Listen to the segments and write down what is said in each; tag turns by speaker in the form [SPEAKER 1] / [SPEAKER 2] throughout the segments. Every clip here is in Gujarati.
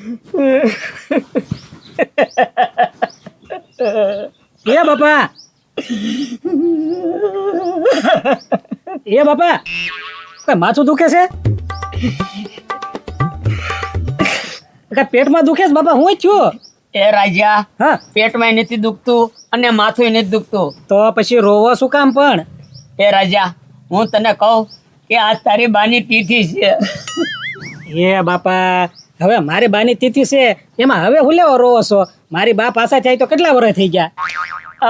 [SPEAKER 1] એ બાપા કઈ માથું દુખે છે? કઈ પેટમાં દુખે છે બાપા? હું થયું?
[SPEAKER 2] એ રાજા,
[SPEAKER 1] હા,
[SPEAKER 2] પેટમાં નથી દુખતું અને માથું નથી દુખતું.
[SPEAKER 1] તો પછી રોવો શું કામ પણ?
[SPEAKER 2] એ રાજા, હું તને કહું કે આજ તારી બાની તિથિ છે.
[SPEAKER 1] એ બાપા, હવે મારી બાની તિથિ છે એમાં હવે હું લેવો રોવો છો? મારી બા પાછા થાય તો કેટલા વર્ષ થઈ ગયા?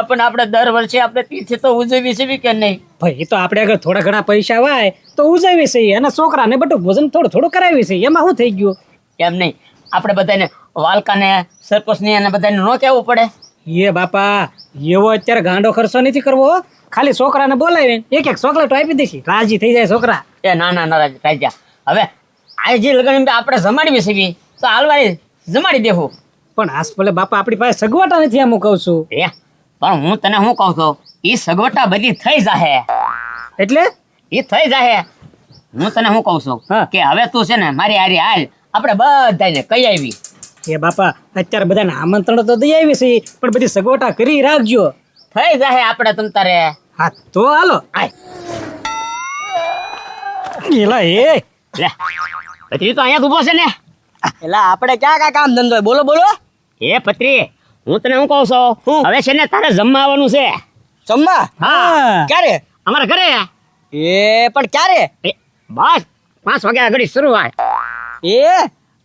[SPEAKER 2] પણ આપણે દર વર્ષે આપણે તિથિ તો ઉજવી છે કે નહીં?
[SPEAKER 1] ભાઈ એ તો આપણે આગળ થોડા ઘણા પૈસા હોય તો ઉજાવી છે, અને છોકરાને બધું ભોજન થોડું થોડું કરાવી છે, એમાં શું થઈ ગયું?
[SPEAKER 2] એમ નહીં, આપણે બધાને વાલકાને સરપંચની અને બધાને ન કહેવું પડે?
[SPEAKER 1] એ બાપા, એવો અત્યારે ગાંડો ખર્ચો નથી કરવો. ખાલી છોકરાને બોલાવીને એક એક ચોકલેટ આપી દેશી, રાજી થઈ જાય છોકરા.
[SPEAKER 2] એ ના ના ના રાજા, હવે આ જે લગ્ન આપણે જમાડવી છે તો હાલવાય જમાડી દેવું.
[SPEAKER 1] પણ આજ ભલે બાપા આપણી પાસે સગવટા નથી, એમ હું કહું છું.
[SPEAKER 2] પણ હું તને શું કહું છું, એ સગવટા બધી થઈ જાહે.
[SPEAKER 1] એટલે
[SPEAKER 2] એ થઈ જાહે. હું તને શું કહું છું
[SPEAKER 1] હા.
[SPEAKER 2] કે હવે તું છે ને મારી હારી હાલ, આપણે બધાને કહી આવી.
[SPEAKER 1] એ બાપા, અત્યારે બધાને આમંત્રણ તો દઈ આવી છે, પણ બધી સગવટા કરી રાખજો.
[SPEAKER 2] થઈ જાહે આપણે તમ તારે.
[SPEAKER 1] હા તો હાલો.
[SPEAKER 2] આય
[SPEAKER 1] એલા એ
[SPEAKER 2] લે, પત્રી તો અહીંયા જ ઊભો છે ને.
[SPEAKER 3] એટલે આપણે ક્યાં કાંઈ કામ ધંધો હોય? બોલો બોલો.
[SPEAKER 2] એ પત્રી, હું તને શું કહું છું, હવે છે ને તારે જમવા આવવાનું છે.
[SPEAKER 3] જમવા?
[SPEAKER 1] હા,
[SPEAKER 3] ક્યારે?
[SPEAKER 2] અમારા ઘરે
[SPEAKER 3] એ પણ ક્યારે?
[SPEAKER 2] બસ 5 વાગ્યા ઘડી શરૂ હોય.
[SPEAKER 3] એ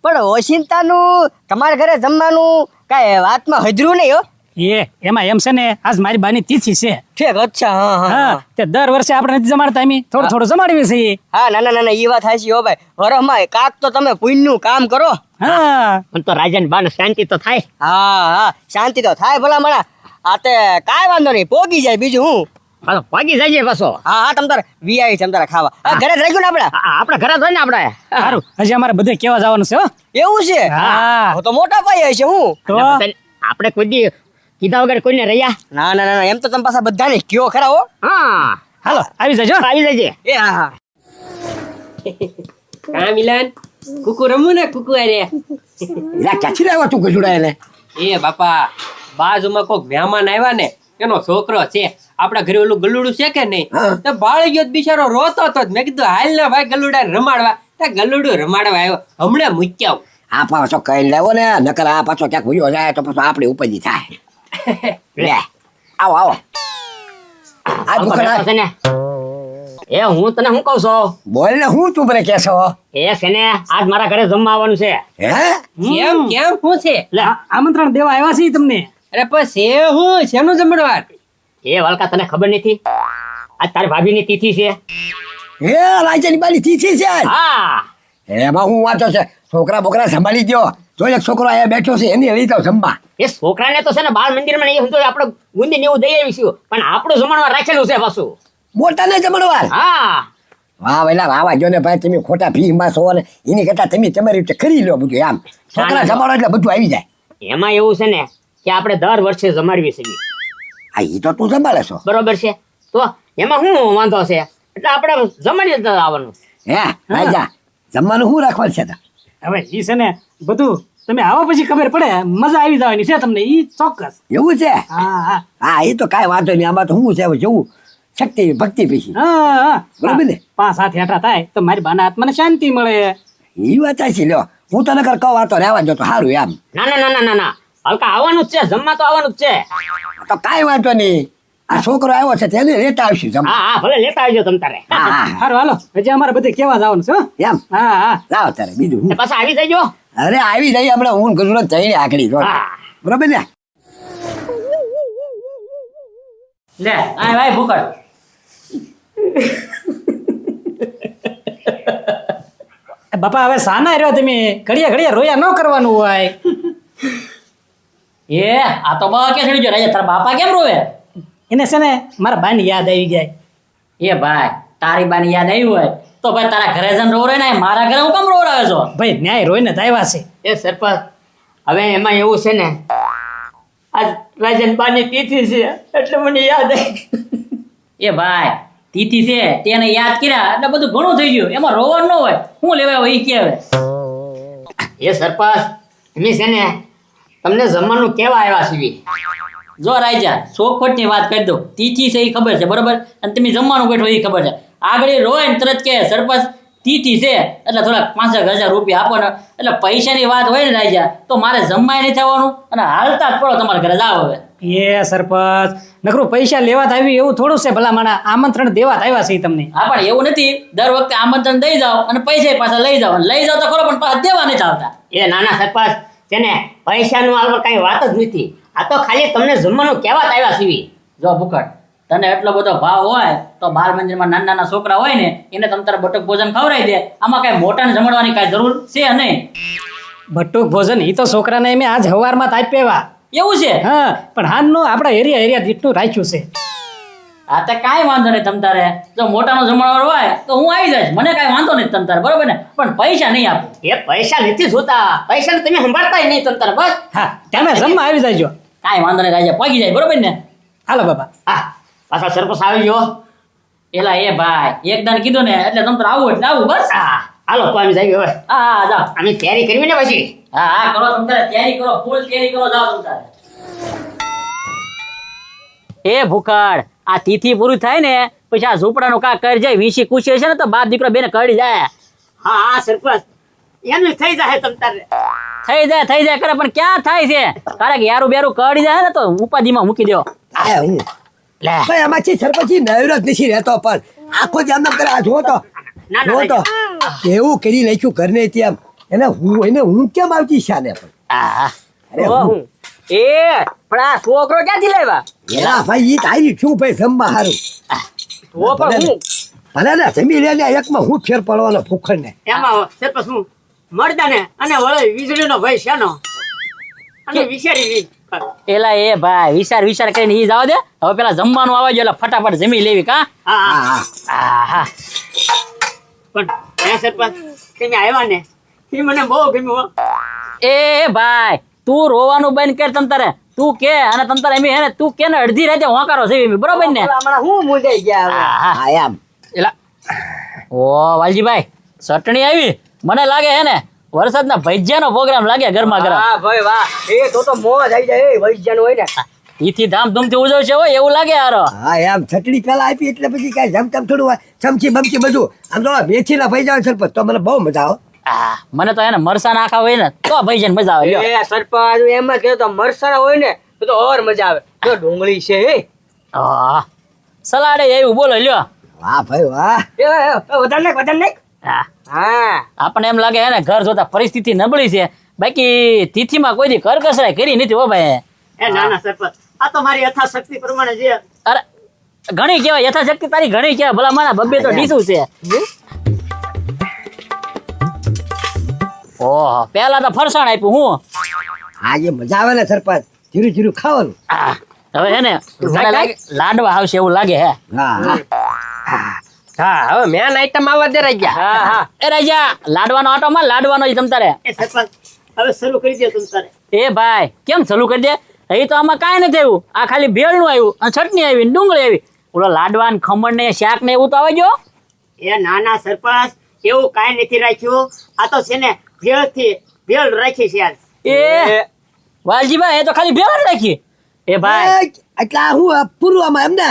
[SPEAKER 3] પણ ઓશિંતાનું તમારા ઘરે જમવાનું કાંઈ વાતમાં હજરું નહીં હો.
[SPEAKER 1] એ એમાં એમ છે ને, આજ મારી બાની તિથિ છે.
[SPEAKER 3] ઠીક, અચ્છા, હા હા
[SPEAKER 1] હા, તે દર વર્ષે આપણે નથી જમાડતા, એમ થોડું થોડું જમાડવી છે.
[SPEAKER 3] હા, ના ના ના, એ વાત હાચી હો ભાઈ. વરસમાં કાક તો તમે પુણ્યનું કામ કરો.
[SPEAKER 1] હા,
[SPEAKER 2] પણ તો રાજાને બાને શાંતિ તો થાય.
[SPEAKER 3] હા હા, શાંતિ તો થાય ભલા મણા. આ તે કાંઈ વાંધો નહીં, પોગી જાય બીજું હું.
[SPEAKER 2] પાછો ભાગી જાય પાછો.
[SPEAKER 3] હા હા, તમ તારે વીઆઈ છે, તમ તારે ખાવા. હા, ઘરે જ રાખ્યું ને આપણે.
[SPEAKER 2] આપણે ઘરે જ હોય ને આપણે.
[SPEAKER 1] સારું, હજી અમારે બધે કેવા જવાનું છે હો.
[SPEAKER 3] એવું છે?
[SPEAKER 1] હા.
[SPEAKER 3] હું તો મોટા પાયે છે હું.
[SPEAKER 1] તો
[SPEAKER 2] આપણે કોઈ દી કીધા વગર કોઈને રહ્યા?
[SPEAKER 3] ના ના ના, એમ તો તમે પાછા બધાને કયો ખરા હો.
[SPEAKER 2] હા,
[SPEAKER 1] હાલો આવી જજો.
[SPEAKER 2] આવી જજે.
[SPEAKER 3] એ હા હા.
[SPEAKER 4] કા મિલન, કુકુ રમવું ને? કુકુ અરે
[SPEAKER 5] ક્યાંથી લાવ્યો તું ગજુડા એને?
[SPEAKER 4] એ બાપા, બાજુમાં કોક મહેમાન આવ્યા ને, એનો છોકરો છે. આપડા ઘરે ઓલું ગલુડું છે કે નહીં,
[SPEAKER 5] હા.
[SPEAKER 4] તો ભાળી ગયો બિચારો રોતો હતો. મેં કીધું હાલ ને ભાઈ ગલુડા રમાડવા. ગલુડું રમાડવા આવ્યો, હમણાં મૂક્યા.
[SPEAKER 5] આ પાછો કઈ લેવો ને, નકર આ પાછો ક્યાંક ભૂયો જાય તો પાછો આપણી ઉપજી થાય. લે આવો આવો. આ દુકાન
[SPEAKER 2] છે ને, એ હું તને શું કહું છું,
[SPEAKER 5] બોલ ને, હું તું મને કેશો?
[SPEAKER 2] એ છે ને આજ મારા ઘરે જમવા આવવાનું છે.
[SPEAKER 5] હે?
[SPEAKER 4] કેમ કેમ શું છે?
[SPEAKER 2] લે,
[SPEAKER 1] આમંત્રણ દેવા આવ્યા છે તમને.
[SPEAKER 4] અરે પણ છે હું, શેનું જમણવાર?
[SPEAKER 2] એ વાલકા તને ખબર નથી, આજ તારી ભાભીની તિથિ છે.
[SPEAKER 5] હે, રાજ્યની બાની તિથિ છે આજ?
[SPEAKER 2] હા,
[SPEAKER 5] એમાં હું વાંચો છે, છોકરા બોકરા સંભાળી ગયો. જો એક છોકરો અહીંયા બેઠો છે, એની લઈ જાવ જમવા.
[SPEAKER 2] એ છોકરાને તો છે ને બાળ મંદિરમાં ને એ બધું આપણે ગુંદી ને એવું દઈ આવીશું, પણ આપણું જમણવાર રાખેલું છે પાછું.
[SPEAKER 5] મોટા ને જમણવાર.
[SPEAKER 2] હા,
[SPEAKER 5] વાહ વેલા વાવા જો ને ભાઈ, તમે ખોટા ભીમાં છો ને એની કરતા તમે તમારી રીતે કરી લો બધું. આમ છોકરા જમાડો એટલે બધું આવી જાય.
[SPEAKER 2] એમાં એવું છે ને કે આપણે દર વર્ષે જમાડવી છે.
[SPEAKER 5] આ ઈ તો તું સંભાળે છો.
[SPEAKER 2] બરોબર છે, તો એમાં શું વાંધો છે? એટલે આપણે જમાડી જ આવવાનું.
[SPEAKER 5] હે રાજા, જમવાનું શું રાખવાનું છે?
[SPEAKER 1] હવે ઈ છે ને બધું તમે આવો પછી ખબર પડે, મજા આવી જવાની છે તમને, ઈ ચોક્કસ.
[SPEAKER 5] એવું છે?
[SPEAKER 1] હા હા
[SPEAKER 5] હા, એ તો કાંઈ વાંધો નહીં. આમાં તો શું છે, હવે જોવું શક્તિ ભક્તિ પછી.
[SPEAKER 1] હા હા,
[SPEAKER 5] બરોબર ને?
[SPEAKER 1] 5-7 હેઠા થાય તો મારી બાના આત્માને શાંતિ મળે.
[SPEAKER 5] એ વાત છે. લ્યો, હું તને કર કહું, આ તો રહેવા જો તો સારું. એમ
[SPEAKER 2] ના ના ના ના ના ના, હલકા આવવાનું જ છે, જમવા તો આવવાનું જ છે.
[SPEAKER 5] તો કાંઈ વાંધો નહીં. આ છોકરો આવ્યો છે તેને લેતા આવશું જમવા.
[SPEAKER 2] હા હા, ભલે લેતા આવજો તમ તારે.
[SPEAKER 5] હા હા
[SPEAKER 1] સારું હાલો, હજી અમારે બધે કેવા જવાનું છે હો.
[SPEAKER 5] એમ
[SPEAKER 1] હા હા,
[SPEAKER 5] લાવો તારે બીજું
[SPEAKER 2] ને
[SPEAKER 5] હું.
[SPEAKER 2] પાછા આવી જજો.
[SPEAKER 5] અરે આવી જઈએ હમણાં, હું ગજુડો જઈને આકડી જો.
[SPEAKER 2] હા.
[SPEAKER 5] બરોબર ને?
[SPEAKER 4] લે આ ભાઈ ભૂકડ.
[SPEAKER 1] બાપા હવે સાના રહ્યો તમે, ઘડિયા ઘડિયા રોયા ન કરવાનું હોય.
[SPEAKER 4] એ આ તો બા કે ચડી ગયો. રાજા તારા બાપા કેમ રોવે?
[SPEAKER 1] એને છે ને મારા બાની યાદ આવી જાય.
[SPEAKER 4] એ ભાઈ, તારી બાની યાદ આવી હોય તો ભાઈ તારા ઘરે જઈને રોવે ને, મારા ઘરે હું કેમ રોવડાવે છો?
[SPEAKER 1] ભાઈ ન્યાય રોઈને જ આવ્યા છે.
[SPEAKER 2] એ સરપંચ, હવે એમાં એવું છે ને, આજ રાજન બાની તિથિ છે એટલે મને યાદ આવી.
[SPEAKER 4] એ ભાઈ, તિથિ છે તેને યાદ કર્યા એટલે બધું ઘણું થઈ ગયું. એમાં રોવાનું ન હોય, હું લેવા હોય ઈ કે હવે.
[SPEAKER 2] એ સરપંચ, અમે છે ને તમને જમવાનું કેવા આવ્યા છીએ.
[SPEAKER 6] જો રાજા ચોખવટની વાત કરી દો તિથિ છે એ ખબર છે બરોબર અને તમે જમવાનું બેઠો એ ખબર છે આગળ એ રોય ને તરત કે સરપંચ તિથિ છે એટલે થોડા 5,000 રૂપિયા આપો ને એટલે પૈસાની વાત હોય ને રાજા તો મારે જમવાય નહીં થવાનું અને હાલતા જ પડો તમારા ઘરે જાવ હવે.
[SPEAKER 1] એ સરપંચ નકરું પૈસા લેવા જ આવ્યું એવું થોડું છે ભલા માણા આમંત્રણ દેવા જ આવ્યા છે ઈ તમને.
[SPEAKER 6] હા પણ એવું નથી દર વખતે આમંત્રણ દઈ જાઓ અને પૈસા પાછા લઈ જાઓ અને લઈ જાઓ તો ખરો પણ પાછા દેવા નથી આવતા.
[SPEAKER 2] એ નાના સરપંચ છે ને પૈસાનું હાલ કઈ વાત જ નથી. આ તો ખાલી તમને જમવાનું કેવા જ આવ્યા છીએ.
[SPEAKER 6] જો ભૂખડ તને એટલો બધો ભાવ હોય તો બાળ મંદિરમાં નાના નાના છોકરા હોય ને એને તમ તારે બટક ભોજન ખવડાવી દે આમાં કઈ મોટાને જમણવાની કઈ જરૂર છે નહીં.
[SPEAKER 1] બટુક ભોજન ઈ તો છોકરાને મેં આજ હવારમાં જ આપ્યા.
[SPEAKER 6] એવું છે
[SPEAKER 1] હા પણ હાનનું આપણા એરિયા જેટલું રાખ્યું છે.
[SPEAKER 6] હા તો કાંઈ વાંધો નહીં તમ તારે જો મોટાનો જમણવાર હોય તો હું આવી જઈશ મને કાંઈ વાંધો નહીં તમ તારે બરોબર ને પણ પૈસા નહીં આપું.
[SPEAKER 2] એ પૈસા નથી જોતા. પૈસા તમે સંભાળતા નહીં તમ તારે બસ.
[SPEAKER 1] હા તમે જમવા આવી જાયજો.
[SPEAKER 6] કાંઈ વાંધો નહીં રાજા પગી જાય બરોબર ને.
[SPEAKER 1] હાલો બાબા.
[SPEAKER 2] હા પાછા સરપંચ આવી ગયો.
[SPEAKER 6] એલા એ ભાઈ એકદાન કીધું ને એટલે તમ તારે આવું એટલે આવું બસ.
[SPEAKER 2] હા હાલો તો અમે જઈએ હવે.
[SPEAKER 6] હા હા જાઓ.
[SPEAKER 2] અમે તૈયારી કરવી ને પછી.
[SPEAKER 6] હા હા કરો તમ તારે તૈયારી કરો ફૂલ તૈયારી કરો જાઓ તમ તારે. એ ભૂખડ આ તિથિ પૂરી થાય ને પછી આ ઝૂંપડાનું કા કરી જાય વીસી કુશી છે ને તો બાપ દીકરો બેને કરી જાય.
[SPEAKER 2] હા હા સરપંચ એનું થઈ જાય તમ તારે.
[SPEAKER 6] થઈ જાય કરે પણ ક્યાં થાય છે કારણ કે યારું બેરું કરી જાય ને તો ઉપાધિમાં મૂકી દો.
[SPEAKER 5] એ હું
[SPEAKER 6] લે
[SPEAKER 5] ભાઈ આમાંથી સરપંચી નવરો જ નથી રહેતો પણ આખો જ આમ કરે આ જો તો
[SPEAKER 2] ના
[SPEAKER 5] જો તો કેવું કરી નાખ્યું ઘરને ત્યાં એને હું કેમ આવતી શાને પણ
[SPEAKER 6] આ
[SPEAKER 5] અરે
[SPEAKER 3] ઓ હું એ પણ આ છોકરો ક્યાંથી લાવ્યા
[SPEAKER 5] એલા ભાઈ ઈ તારી શું ભાઈ જમવા હારું
[SPEAKER 3] તો પણ હું
[SPEAKER 5] ભલે ને જમી લે ને એકમાં હું ફેર પડવાનો ફૂખડ ને
[SPEAKER 2] એમાં સરપંચ હું મળતા ને અને વળે વીજળીનો ભય શાનો અને વિચારી
[SPEAKER 6] એલા એ ભાઈ વિચાર કરીને ઈ જાવ દે હવે પેલા જમવાનું આવે એટલે ફટાફટ જમી લેવી કા.
[SPEAKER 2] હા
[SPEAKER 5] હા હા
[SPEAKER 6] આહા
[SPEAKER 2] પણ હે સરપંચ તમે આવ્યા ને એ મને બહુ ગમ્યું હો.
[SPEAKER 6] એ ભાઈ તું રોવાનું બંધ કર તમ તારે તું કે અને તમ તારે એમ હે ને તું કે ને અડધી રાતે હોંકારો છે એમ બરોબર ને.
[SPEAKER 3] હમણાં હું મૂંઝાઈ ગયા હવે
[SPEAKER 6] આહા
[SPEAKER 5] હા એમ
[SPEAKER 6] એલા ઓ વાલજીભાઈ ચટણી આવી મને લાગે હે ને વરસાદના ભજીયાનો પ્રોગ્રામ લાગે ગરમા ગરમ.
[SPEAKER 3] હા ભાઈ વાહ એ તો મોજ આવી જાય એ વૈજ્ઞાન હોય ને
[SPEAKER 6] ઈથી ધામધૂમથી ઉજવશે હોય એવું લાગે યાર.
[SPEAKER 5] હા એમ ચટણી પેલા આપી એટલે પછી કઈ જમતમ થોડું હોય ચમચી બમચી બધું આમ તો મેથીના ભાઈ જાવ સરપંચ તો મને બહુ મજા આવે
[SPEAKER 6] આ મને તો એને મરસા નાખા હોય ને તો ભજીયાને મજા આવે લ્યો.
[SPEAKER 3] એ સરપંચ એમ જ કહ્યું તો મરસાના હોય ને તો ઓર મજા આવે જો ડુંગળી છે એ
[SPEAKER 6] હા સલાડે એવું બોલો લ્યો.
[SPEAKER 5] વાહ ભાઈ વાહ
[SPEAKER 3] વધારે નાખ
[SPEAKER 6] હા
[SPEAKER 3] હા
[SPEAKER 6] આપણને એમ લાગે હે ને ઘર જોતા પરિસ્થિતિ નબળી છે બાકી તિથિમાં કોઈ દી કરકસરાઈ કરી નથી હો ભાઈ.
[SPEAKER 2] એ ના ના સરપંચ આ તો મારી યથાશક્તિ પ્રમાણે જે
[SPEAKER 6] અરે ઘણી કહેવાય યથાશક્તિ તારી ઘણી કહેવાય ભલા મારા બબ્બે તો ડીશું છે. ઓહો પેલા તો ફરસાણ આપ્યું હું.
[SPEAKER 5] હા જે મજા આવે ને સરપંચ ધીરું ધીરું ખાવાનું
[SPEAKER 6] આ, હવે હે ને મને લાગે લાડવા આવશે એવું લાગે હે.
[SPEAKER 5] હા
[SPEAKER 4] હા હવે મેન આઈટમ આવવા દે રાજા.
[SPEAKER 6] હા હા એ રાજા લાડવાનો આટો માં લાડવાનો જ તમ તારે.
[SPEAKER 2] એ સરપંચ હવે શરૂ કરી દે તમ તારે.
[SPEAKER 6] એ ભાઈ કેમ ચાલુ કરી દે એ તો આમાં કાંઈ નથી આવ્યું આ ખાલી ભેળનું આવ્યું અને ચટણી આવી ને ડુંગળી આવી ઓલો લાડવા ને ખમણ ને શાક ને એવું તો આવે જો.
[SPEAKER 2] એ નાના સરપંચ એવું કાંઈ નથી રાખ્યું. આ તો છે ને ભેળ રાખી છે યાર.
[SPEAKER 6] એ વાલજીભાઈ એ તો ખાલી ભેળ જ રાખી. એ ભાઈ
[SPEAKER 5] એટલે આ હું પૂરવામાં એમ ને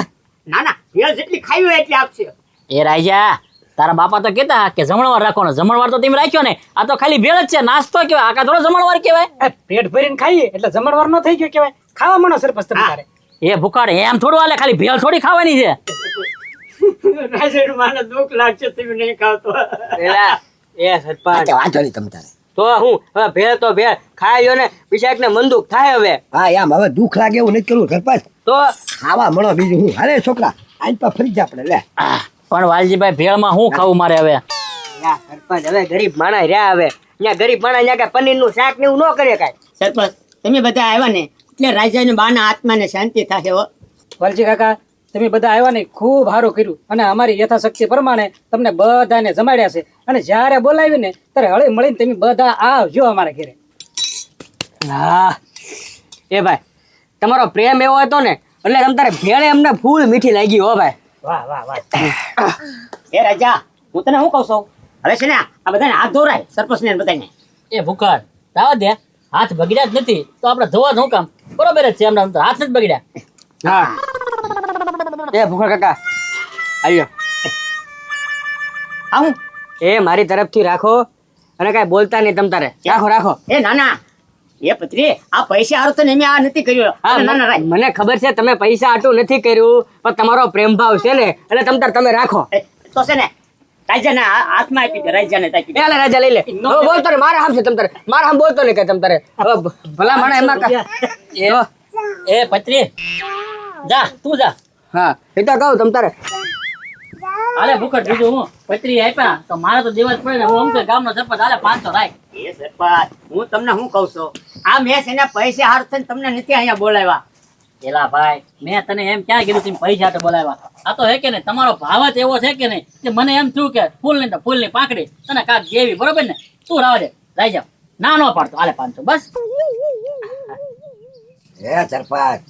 [SPEAKER 2] ના ના ભેળ જેટલી ખાવી હોય એટલી આપશે.
[SPEAKER 6] એ રાજા તારા બાપા તો કહેતા કે જમણવાર રાખવાનો જમણવાર તો તેમ રાખ્યો ને આ તો ખાલી ભેળ જ છે નાસ્તો કેવાય આ કા થોડો જમણવાર કહેવાય.
[SPEAKER 1] પેટ ભરીને ખાઈએ એટલે જમણવાર નો થઈ ગયો કેવાય ખાવા મણો સરપંચ તમે તારે.
[SPEAKER 6] એ ભૂખાડ એમ થોડું હાલે ખાલી ભેળ થોડી ખાવાની છે.
[SPEAKER 2] રાજેડ મને દુઃખ લાગશે તમે નહીં ખાવતો.
[SPEAKER 3] એલા એ સરપંચ
[SPEAKER 5] વાંધો નહીં તમ તારે
[SPEAKER 3] તો હું હવે ભેળ તો ભેળ ખાયો ને બીજા ને મંદુક થાય હવે
[SPEAKER 5] હા એમ હવે દુઃખ લાગે એવું નથી કરવું સરપંચ
[SPEAKER 3] તો
[SPEAKER 5] ખાવા મળો બીજું હું અરે છોકરા આજ પર ફરી જા આપણે લે
[SPEAKER 6] આહ, પણ વાલજીભાઈ ભેળમાં શું ખાવું મારે હવે.
[SPEAKER 3] યા સરપંચ હવે ગરીબ માણસ રહ્યા હવે ત્યાં ગરીબ માણસ ત્યાં કઈ પનીર નું શાક ને એવું ન કરે કાંઈ
[SPEAKER 2] સરપંચ તમે બધા આવ્યા ને એટલે રાજાને બાના આત્માને શાંતિ થશે હો.
[SPEAKER 1] વાલજી કાકા તમે બધા આવ્યા ને ખૂબ સારું કર્યું અને અમારી યથાશક્તિ પ્રમાણે તમને બધાને જમાડ્યા છે અને જ્યારે બોલાવી ને ત્યારે હળી મળીને તમે બધા આવજો અમારા ઘરે.
[SPEAKER 3] હા એ ભાઈ તમારો પ્રેમ એવો હતો ને એટલે તમ તારે ભેળે અમને ફૂલ મીઠી લાગી હો ભાઈ
[SPEAKER 1] વાહ વાહ વાહ.
[SPEAKER 2] એ રાજા હું તને શું કહું છું હવે છે ને આ બધાને હાથ ધોરાય સરપંચ ને બધાને.
[SPEAKER 6] એ ભૂખાડ રાવા દે હાથ બગડ્યા જ નથી તો આપણે ધોવા શું કામ? બરોબર જ છે એમના આમ તો હાથ નથી બગડ્યા.
[SPEAKER 3] હા એ ભૂખા કાકા આવ્યો
[SPEAKER 2] આવું
[SPEAKER 3] એ મારી તરફથી રાખો અને કાંઈ બોલતા નહીં તમ તારે રાખો
[SPEAKER 2] એ નાના એ પત્રી આ પૈસા હારું તો મેં આ નથી કર્યું.
[SPEAKER 3] હા
[SPEAKER 2] અરે નાના રાય
[SPEAKER 3] મને ખબર છે તમે પૈસા આટું નથી કર્યું પણ તમારો પ્રેમ ભાવ છે ને એટલે તમ તાર તમે રાખો
[SPEAKER 2] તો છે ને રાજાને હાથમાં આપી દે, રાજાને આપી દે.
[SPEAKER 3] એ લે રાજા લઈ લે હવે બોલતો ને મારા હામ છે તમ તારે મારા હામ બોલતો નહીં કે તમ તારે હવે ભલા માણા એમાં તો
[SPEAKER 6] એ પત્રી જા તું જા.
[SPEAKER 3] હા એ તો કહું તમ તારે
[SPEAKER 6] હાલે ભૂખટ બીજું હું પત્રી આપ્યા તો મારે તો દિવસ પડે ને હું આમ તો ગામનો સરપંચ હાલે 500 રાખ.
[SPEAKER 2] એ સરપંચ હું તમને શું કહું છું આ મેં છે ને પૈસા હારું થઈને તમને નથી અહીંયા બોલાવ્યા.
[SPEAKER 6] એલા ભાઈ મેં તને એમ ક્યાં કીધું તમે પૈસા હાટે બોલાવ્યા? આ તો હે કે ને તમારો ભાવ જ એવો છે કે નહીં કે મને એમ થયું કે ફૂલની પાંખડી તને કાક દેવી બરોબર ને તું રાવા દે લઈ જાવ ના નો પાડતો હાલે 500 બસ.
[SPEAKER 5] હે સરપંચ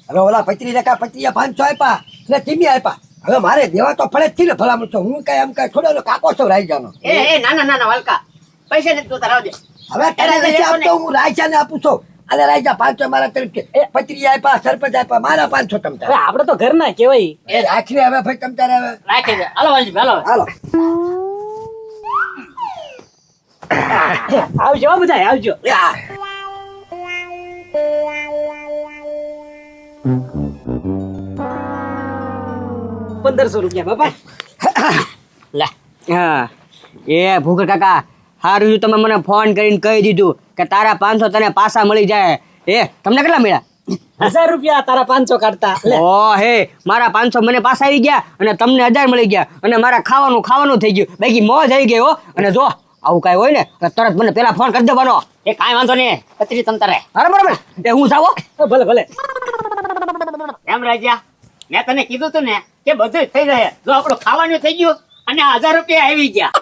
[SPEAKER 5] હવે ઓલા 35 આપ્યા ને તીમી આપ્યા હવે મારે દેવા તો પડે જ થી ને ભલામણ છો હું કઈ એમ કઈ થોડો કાકો છો રાયજાનો
[SPEAKER 2] એ નાના વાલકા પૈસા નથી જોતા રાવ દે.
[SPEAKER 5] હવે તને નથી આપતો હું રાયજાને આપું છું અને રાયજા 500 મારા તરફથી 35 આપ્યા સરપંચ આપ્યા મારા 500 તમ
[SPEAKER 1] હવે આપણે તો ઘરના કહેવાય.
[SPEAKER 5] એ રાખી હવે ભાઈ તમ તારે હવે
[SPEAKER 6] રાખી દે હાલો વાલજી હાલો.
[SPEAKER 5] હાલો
[SPEAKER 1] આવજો હો બધાય આવજો.
[SPEAKER 5] યા.
[SPEAKER 1] 1500 રૂપિયા બાપા.
[SPEAKER 6] લે
[SPEAKER 3] હા એ ભૂખર કાકા સારું તમે મને ફોન કરીને કહી દીધું કે તારા 500 તને પાછા મળી જાય એ તમને કેટલા મળ્યા
[SPEAKER 1] 1000 રૂપિયા તારા 500 કાઢતા. લે.
[SPEAKER 3] ઓ હે મારા 500 મને પાછા આવી ગયા અને તમને 1000 મળી ગયા અને મારા ખાવાનું થઈ ગયું બાકી મોજ આવી ગઈ હો અને જો આવું કાંઈ હોય ને તો તરત મને પેલા ફોન કરી દેવાનો
[SPEAKER 2] એ કાંઈ વાંધો નહીં પત્રી તમ તારે
[SPEAKER 3] અરે બરાબર એ હું જાવો
[SPEAKER 1] ભલે ભલે.
[SPEAKER 2] એમ રાજા મેં તને કીધું તું ને કે બધું થઈ જાય જો આપણું ખાવાનું થઈ ગયું અને 1000 રૂપિયા આવી ગયા